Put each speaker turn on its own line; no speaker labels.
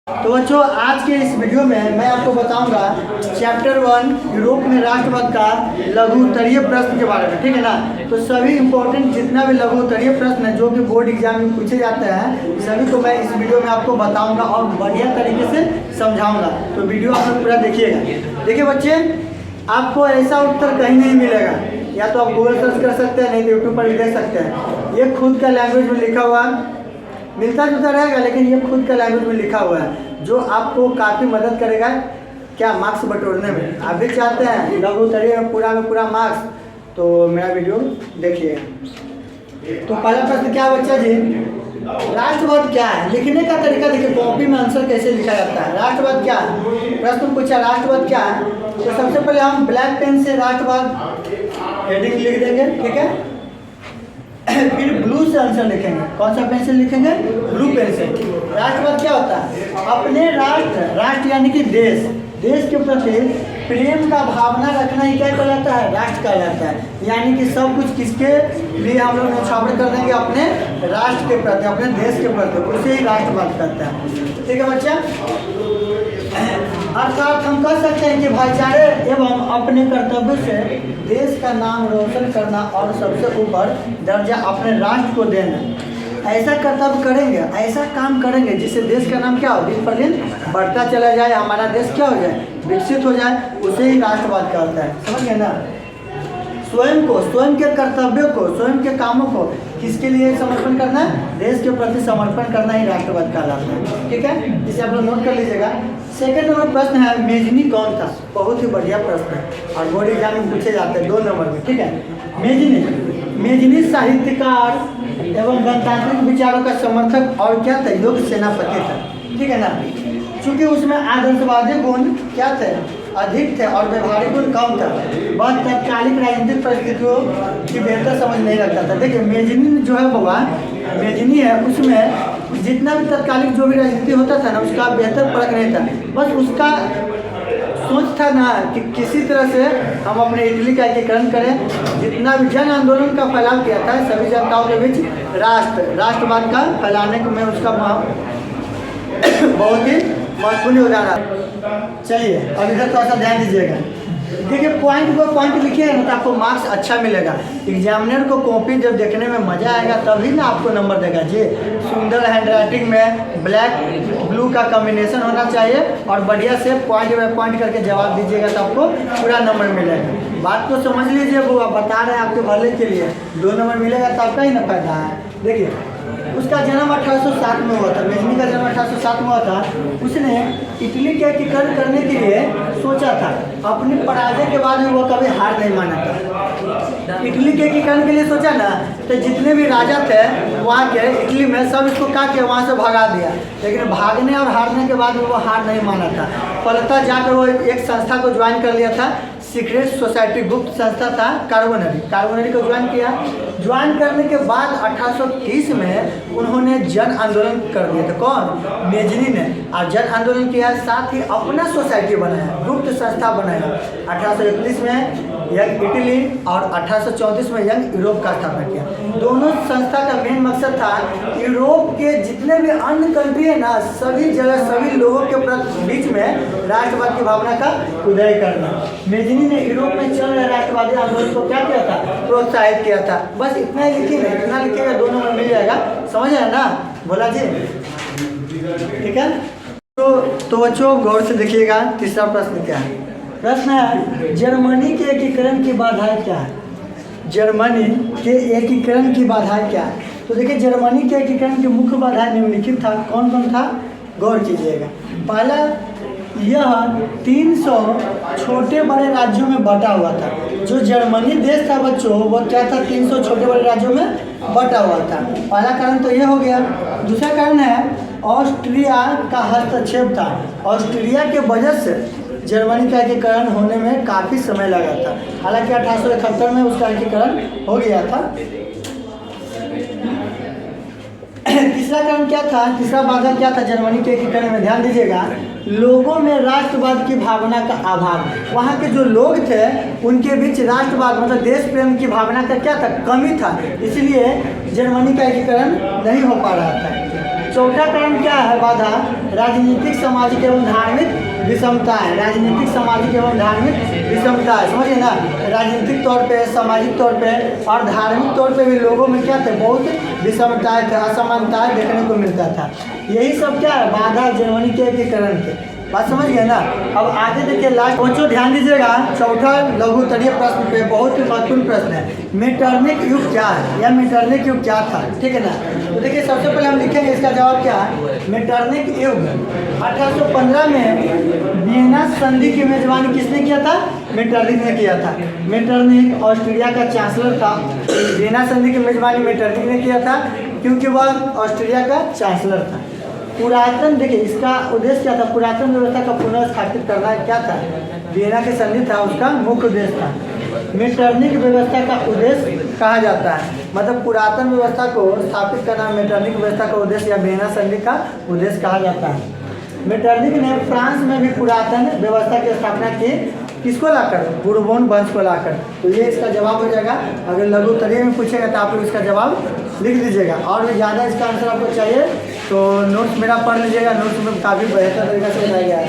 तो बच्चों आज के इस वीडियो में मैं आपको बताऊंगा चैप्टर 1 यूरोप में राष्ट्रवाद का लघु उत्तरीय प्रश्न के बारे में। ठीक है ना। तो सभी इंपॉर्टेंट जितना भी लघु उत्तरीय प्रश्न है जो कि बोर्ड एग्जाम में पूछे जाते हैं सभी को मैं इस वीडियो में आपको बताऊंगा और बढ़िया तरीके से समझाऊंगा। तो वीडियो आप लोग पूरा देखिएगा। देखिए बच्चे, आपको ऐसा उत्तर कहीं नहीं मिलेगा। या तो आप गूगल सर्च कर सकते हैं, नहीं तो यूट्यूब पर भी देख सकते हैं। ये खुद का लैंग्वेज में लिखा हुआ मिलता जुलता रहेगा, लेकिन ये खुद का लैंग्वेज में लिखा हुआ है जो आपको काफ़ी मदद करेगा क्या मार्क्स बटोरने में। आप भी चाहते हैं लघु उत्तरीय में पूरा मार्क्स, तो मेरा वीडियो देखिएगा। तो पहला प्रश्न क्या बच्चा जी, राष्ट्रवाद क्या है? लिखने का तरीका देखिए, कॉपी में आंसर कैसे लिखा जाता है। राष्ट्रवाद क्या है, प्रश्न पूछा राष्ट्रवाद क्या है, तो सबसे पहले हम ब्लैक पेन से राष्ट्रवाद हेडिंग लिख देंगे। ठीक है, फिर ब्लू से आंसर लिखेंगे। कौन सा पेन से लिखेंगे? ब्लू पेन से। राष्ट्रवाद क्या होता है? अपने राष्ट्र यानी कि देश के प्रति प्रेम का भावना रखना ही क्या कहलाता है? राष्ट्र कहलाता है। यानी कि सब कुछ किसके लिए हम लोग न्यौछावर कर देंगे? अपने राष्ट्र के प्रति, अपने देश के प्रति, उसे ही राष्ट्रवाद कहता है। ठीक है बच्चा। अर्थात हम कह सकते हैं कि भाईचारे एवं अपने कर्तव्य से देश का नाम रोशन करना और सबसे ऊपर दर्जा अपने राष्ट्र को देना। ऐसा कर्तव्य करेंगे, ऐसा काम करेंगे जिससे देश का नाम क्या हो, दिन पर दिन बढ़ता चला जाए, हमारा देश क्या हो जाए, विकसित हो जाए, उसे ही राष्ट्रवाद कहता है। समझ गए ना। स्वयं के कर्तव्यों को, स्वयं के कामों को किसके लिए समर्पण करना है? देश के प्रति समर्पण करना ही राष्ट्रवाद कहलाता है। ठीक है, इसे आप लोग नोट कर लीजिएगा। सेकंड नंबर प्रश्न है मेजनी कौन था? बहुत ही बढ़िया प्रश्न है और बोर्ड एग्जाम में पूछे जाते हैं 2 नंबर में। ठीक है, मेजनी साहित्यकार एवं गणतांत्रिक विचारों का समर्थक और क्या था? योग्य सेनापति था। ठीक है ना। चूंकि उसमें आदर्शवादी गुण क्या थे? अधिक थे और व्यवहारिक गुण कम था। वह तत्कालिक राजनीतिक परिस्थितियों की बेहतर समझ नहीं रखता था। देखिए मेजनी जो है बाबा, मेजनी है, उसमें जितना भी तत्कालिक जो भी राजनीति होता था ना उसका बेहतर फर्क नहीं था। बस उसका सोच था ना कि किसी तरह से हम अपने इटली का एकीकरण करें। जितना भी जन आंदोलन का फैलाव किया था सभी जनताओं के बीच राष्ट्रवाद का फैलाने में उसका बहुत ही महत्वपूर्ण योगदान है। चलिए अब इधर थोड़ा सा ध्यान दीजिएगा। देखिए पॉइंट पर पॉइंट लिखिएगा ना तो आपको मार्क्स अच्छा मिलेगा। एग्जामिनर को कॉपी जब देखने में मज़ा आएगा तभी ना आपको नंबर देगा जी। सुंदर हैंडराइटिंग में ब्लैक ब्लू का कॉम्बिनेशन होना चाहिए और बढ़िया से पॉइंट बाय पॉइंट करके जवाब दीजिएगा तो आपको पूरा नंबर मिलेगा। बात को समझ लीजिए, वो बता रहे हैं आपके भले के लिए। 2 नंबर मिलेगा तो आपका ही ना फायदा है। देखिए उसका जन्म 1807 में हुआ था। मेजनी का जन्म 1807 में हुआ था। उसने इटली के एकीकरण करने के लिए सोचा था। अपनी पराजय के बाद भी वो कभी हार नहीं माना था। इटली के एकीकरण के लिए सोचा ना तो जितने भी राजा थे वहाँ के इटली में सब इसको काट के वहाँ से भगा दिया। लेकिन भागने और हारने के बाद भी वो हार नहीं माना था। फलतः जाकर वो एक संस्था को ज्वाइन कर लिया था, सीक्रेट सोसाइटी, गुप्त संस्था था कार्बोनरी को ज्वाइन किया। ज्वाइन करने के बाद 1830 में उन्होंने जन आंदोलन कर दिया था। कौन? मेजनी ने। और जन आंदोलन किया, साथ ही अपना सोसाइटी बनाया, गुप्त संस्था बनाया। 1831 में यंग इटली और 1834 में यंग यूरोप का स्थापना किया। दोनों संस्था का मेन मकसद था यूरोप के जितने भी अन्य कंट्री है ना सभी जगह सभी लोगों के बीच में राष्ट्रवाद की भावना का उदय करना। मेजनी ने यूरोप में चल रहे राष्ट्रवादी आंदोलन को क्या किया था? प्रोत्साहित किया था। बस इतना ही लिखिएगा, इतना लिखिएगा 2 नंबर मिल जाएगा। समझ आया ना भोला जी? ठीक है। तो बच्चों गौर से देखिएगा। तीसरा प्रश्न क्या है? प्रश्न है जर्मनी के एकीकरण की बाधाएं क्या है? जर्मनी के एकीकरण की बाधाएं क्या है? तो देखिए जर्मनी के एकीकरण की मुख्य बाधाएं निम्नलिखित था। कौन कौन था? गौर कीजिएगा। पहला, यह 300 छोटे बड़े राज्यों में बटा हुआ था। जो जर्मनी देश था बच्चों वो क्या था? 300 छोटे बड़े राज्यों में बटा हुआ था। पहला कारण तो ये हो गया। दूसरा कारण है ऑस्ट्रिया का हस्तक्षेप था। ऑस्ट्रिया के वजह से जर्मनी का एकीकरण होने में काफ़ी समय लगा था। हालांकि 1871 में उसका एकीकरण हो गया था। तीसरा कारण क्या था? तीसरा बाधा क्या था जर्मनी के एकीकरण में? ध्यान दीजिएगा। लोगों में राष्ट्रवाद की भावना का अभाव। वहाँ के जो लोग थे उनके बीच राष्ट्रवाद मतलब देश प्रेम की भावना का क्या था? कमी था। इसलिए जर्मनी का एकीकरण नहीं हो पा रहा था। चौथा कारण क्या है बाधा? राजनीतिक, सामाजिक एवं धार्मिक विषमताएं। राजनीतिक, सामाजिक एवं धार्मिक विषमताएं, समझिए ना, राजनीतिक तौर पे, सामाजिक तौर पे और धार्मिक तौर पे भी लोगों में क्या थे, बहुत विषमताएं थे, असमानताएं देखने को मिलता था। यही सब क्या है, बाधा जर्मनी के कारण थे। बात समझ गए ना। अब आगे देखिए लास्ट बच्चों ध्यान दीजिएगा, चौथा लघुत्तरीय प्रश्न पे बहुत ही महत्वपूर्ण प्रश्न है, मेटरनिक युग क्या है या मेटरनिक युग क्या था, ठीक है ना। तो देखिए सबसे पहले हम लिखेंगे इसका जवाब क्या है, मेटरनिक युग 1815 में वियना संधि की मेजबानी किसने किया था? मेटरनिक ने किया था। मेटरनिक ऑस्ट्रिया का चांसलर था। वियना संधि की मेजबानी मेटरनिक ने किया था क्योंकि वह ऑस्ट्रिया का चांसलर था। पुरातन, देखिए इसका उद्देश्य क्या था, पुरातन व्यवस्था का पुनर्स्थापित करना क्या था, वियना की संधि था उसका मुख्य उद्देश्य था। मेटरनिक व्यवस्था का उद्देश्य कहा जाता है, मतलब पुरातन व्यवस्था को स्थापित करना मेटरनिक व्यवस्था का उद्देश्य या वियना संधि का उद्देश्य कहा जाता है। मेटरनिक ने फ्रांस में भी पुरातन व्यवस्था की स्थापना की, किसको लाकर? बुरबोन वंश को लाकर। तो ये इसका जवाब हो जाएगा। अगर लघुत्तरीय में पूछेगा तो आप लोग इसका जवाब लिख दीजिएगा। और भी ज़्यादा इसका आंसर आपको चाहिए तो नोट्स मेरा पढ़ लीजिएगा, नोट्स में काफ़ी बेहतर तरीके से बताया गया है।